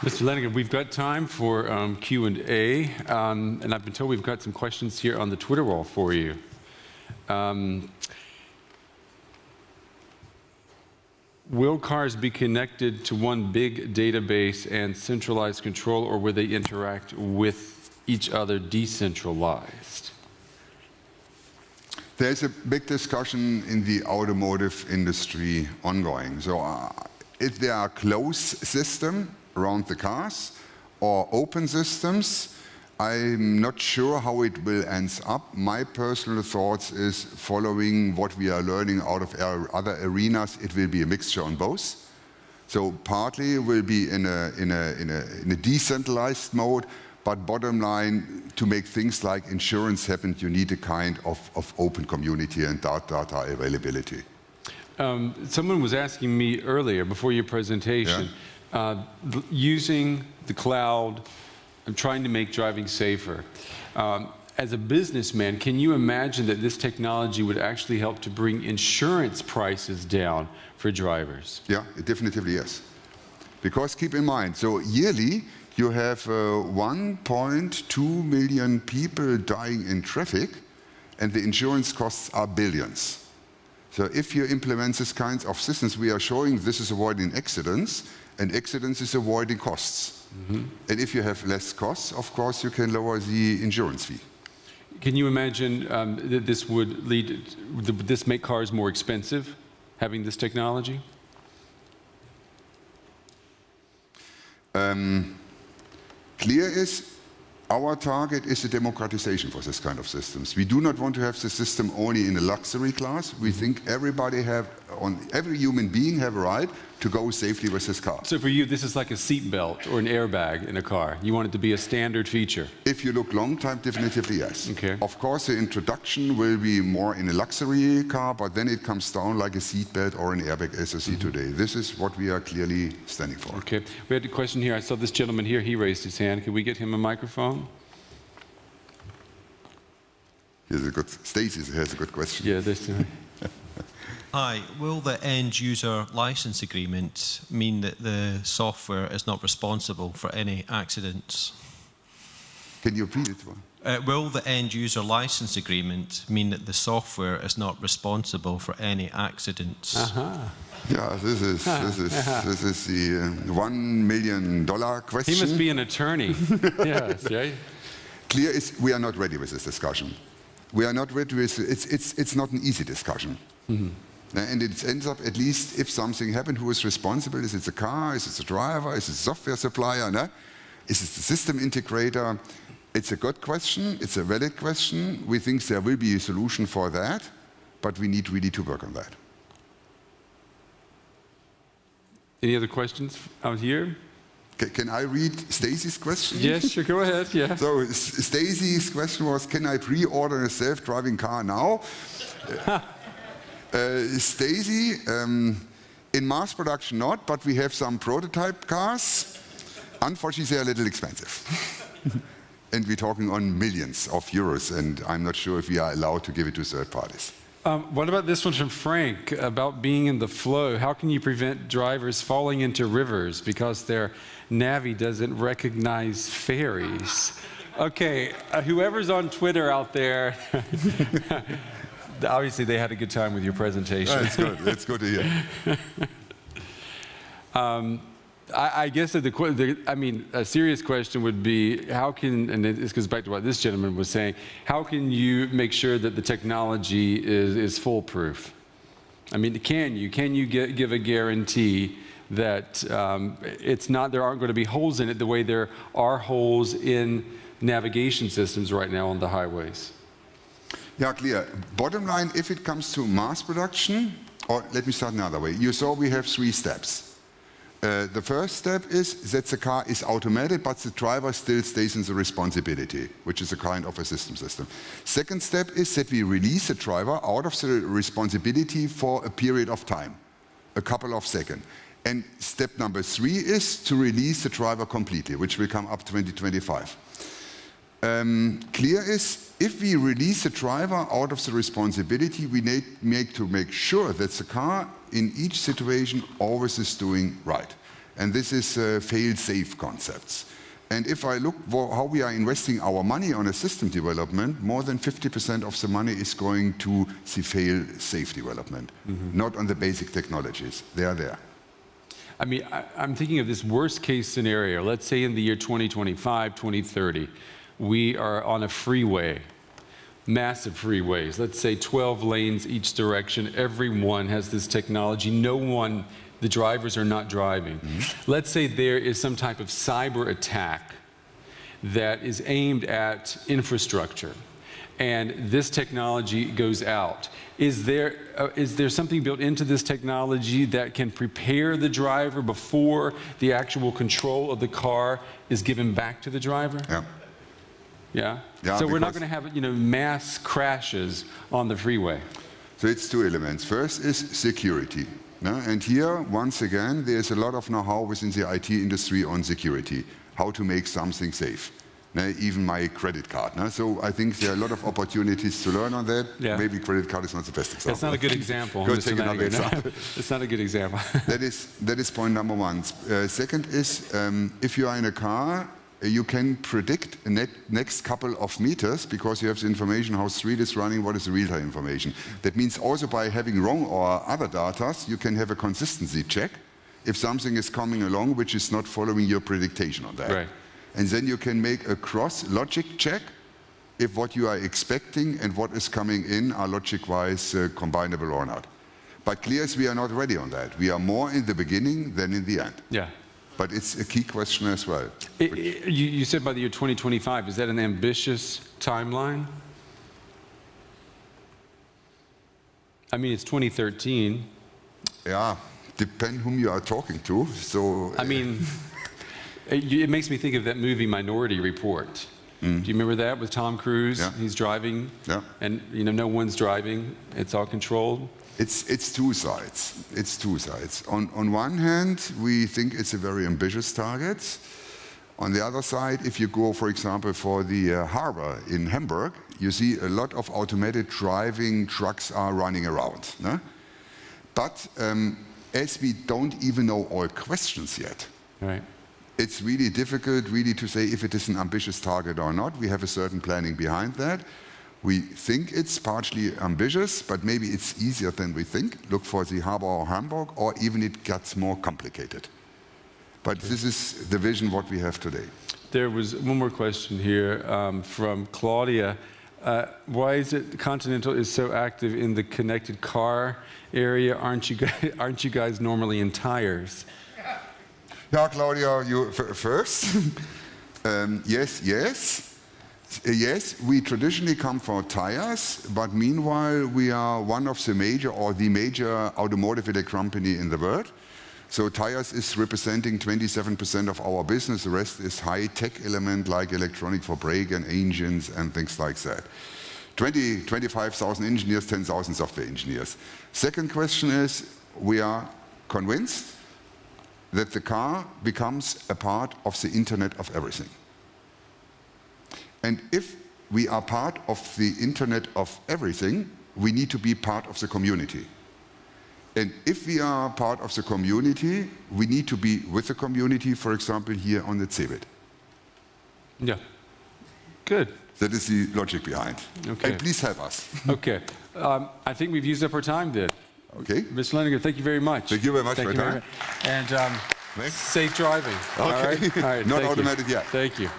Mr. Lenninger, we've got time for Q&A, and I've been told we've got some questions here on the Twitter wall for you. Will cars be connected to one big database and centralized control, or will they interact with each other decentralized? There's a big discussion in the automotive industry ongoing. So if there are closed systems around the cars or open systems, I'm not sure how it will end up. My personal thoughts is, following what we are learning out of our other arenas, it will be a mixture on both. So partly it will be in a decentralized mode, but bottom line, to make things like insurance happen, you need a kind of open community and data availability. Someone was asking me earlier, before your presentation, using the cloud and trying to make driving safer. As a businessman, can you imagine that this technology would actually help to bring insurance prices down for drivers? Yeah, it definitely yes. Because keep in mind, so yearly you have 1.2 million people dying in traffic, and the insurance costs are billions. So if you implement this kinds of systems, we are showing this is avoiding accidents, and accidents is avoiding costs. Mm-hmm. And if you have less costs, of course, you can lower the insurance fee. Can you imagine that this would make cars more expensive, having this technology? Clear is, our target is the democratization for this kind of systems. We do not want to have the system only in a luxury class. We think every human being have a right to go safely with his car. So for you, this is like a seat belt or an airbag in a car. You want it to be a standard feature? If you look long time, definitively yes. Okay. Of course, the introduction will be more in a luxury car, but then it comes down like a seat belt or an airbag as I see today. This is what we are clearly standing for. Okay. We had a question here. I saw this gentleman here. He raised his hand. Can we get him a microphone? Stacy has a good question. Yeah, this. Hi, will the end user license agreement mean that the software is not responsible for any accidents? Can you repeat it? Will the end user license agreement mean that the software is not responsible for any accidents? Yeah, this is the $1 million question. He must be an attorney. Yes, right? Clear is, we are not ready with this discussion. We are not ready with it's not an easy discussion. Mm-hmm. And it ends up, at least if something happened, who is responsible? Is it the car? Is it the driver? Is it the software supplier? No? Is it the system integrator? It's a good question. It's a valid question. We think there will be a solution for that, but we need really to work on that. Any other questions out here? Can I read Stacy's question? Yes, sure, go ahead. Yeah. So Stacy's question was, can I pre-order a self-driving car now? Stacy, in mass production not, but we have some prototype cars. Unfortunately, they're a little expensive. And we're talking on millions of euros, and I'm not sure if we are allowed to give it to third parties. What about this one from Frank, about being in the flow? How can you prevent drivers falling into rivers because their Navi doesn't recognize ferries? Okay, whoever's on Twitter out there, obviously they had a good time with your presentation. That's good. That's good to hear. I guess a serious question would be, how can, and this goes back to what this gentleman was saying, how can you make sure that the technology is foolproof? I mean, can you give a guarantee that there aren't going to be holes in it the way there are holes in navigation systems right now on the highways? Yeah, clear. Bottom line, if it comes to mass production, or let me start another way. You saw we have 3 steps. The first step is that the car is automated, but the driver still stays in the responsibility, which is a kind of a system. Second step is that we release the driver out of the responsibility for a period of time, a couple of seconds. And step number 3 is to release the driver completely, which will come up 2025. Clear is, if we release the driver out of the responsibility, we need to make sure that the car in each situation always is doing right. And this is fail-safe concepts. And if I look how we are investing our money on a system development, more than 50% of the money is going to the fail-safe development, not on the basic technologies. They are there. I mean, I'm thinking of this worst case scenario. Let's say in the year 2025, 2030, we are on a freeway, massive freeways. Let's say 12 lanes each direction. Everyone has this technology. The drivers are not driving. Let's say there is some type of cyber attack that is aimed at infrastructure, and this technology goes out. Is there something built into this technology that can prepare the driver before the actual control of the car is given back to the driver? Yeah. Yeah? Yeah, So we're not going to have, mass crashes on the freeway. So it's two elements. First is security. And here, once again, there's a lot of know-how within the IT industry on security, how to make something safe. Even my credit card. So I think there are a lot of opportunities to learn on that. Yeah. Maybe credit card is not the best example. That's not a good example. Go Mr. take another Lenninger. example. It's not a good example. That is point number one. Second is, if you are in a car, you can predict the next couple of meters because you have the information how street is running, what is the real-time information. That means also by having wrong or other data, you can have a consistency check if something is coming along which is not following your prediction on that. Right. And then you can make a cross-logic check if what you are expecting and what is coming in are logic-wise combinable or not. But clear as we are not ready on that. We are more in the beginning than in the end. Yeah. But it's a key question as well. You said by the year 2025. Is that an ambitious timeline? I mean, it's 2013. Yeah, depend whom you are talking to. So I mean, it makes me think of that movie Minority Report. Do you remember that with Tom Cruise? Yeah. He's driving, Yeah. and no one's driving. It's all controlled. It's two sides. It's two sides. On one hand, we think it's a very ambitious target. On the other side, if you go, for example, for the harbor in Hamburg, you see a lot of automated driving trucks are running around. No? But as we don't even know all questions yet, Right. it's really difficult really to say if it is an ambitious target or not. We have a certain planning behind that. We think it's partially ambitious, but maybe it's easier than we think. Look for the harbor or Hamburg, or even it gets more complicated. But this is the vision what we have today. There was one more question here from Claudia. Why is it Continental is so active in the connected car area? Aren't you guys normally in tires? Yeah, Claudia, you first. Yes. Yes, we traditionally come for tires, but meanwhile we are one of the major or the major automotive electric company in the world. So tires is representing 27% of our business. The rest is high-tech element like electronic for brake and engines and things like that. 25,000 engineers, 10,000 software engineers. Second question is, we are convinced that the car becomes a part of the Internet of everything. And if we are part of the Internet of everything, we need to be part of the community. And if we are part of the community, we need to be with the community, for example, here on the CeBIT. Yeah. Good. That is the logic behind. Okay. And please help us. Okay. I think we've used up our time then. Okay. Mr. Lenninger, thank you very much. Thank you very much for your time. And safe driving. Okay. All right. Not thank you. automated yet. Thank you.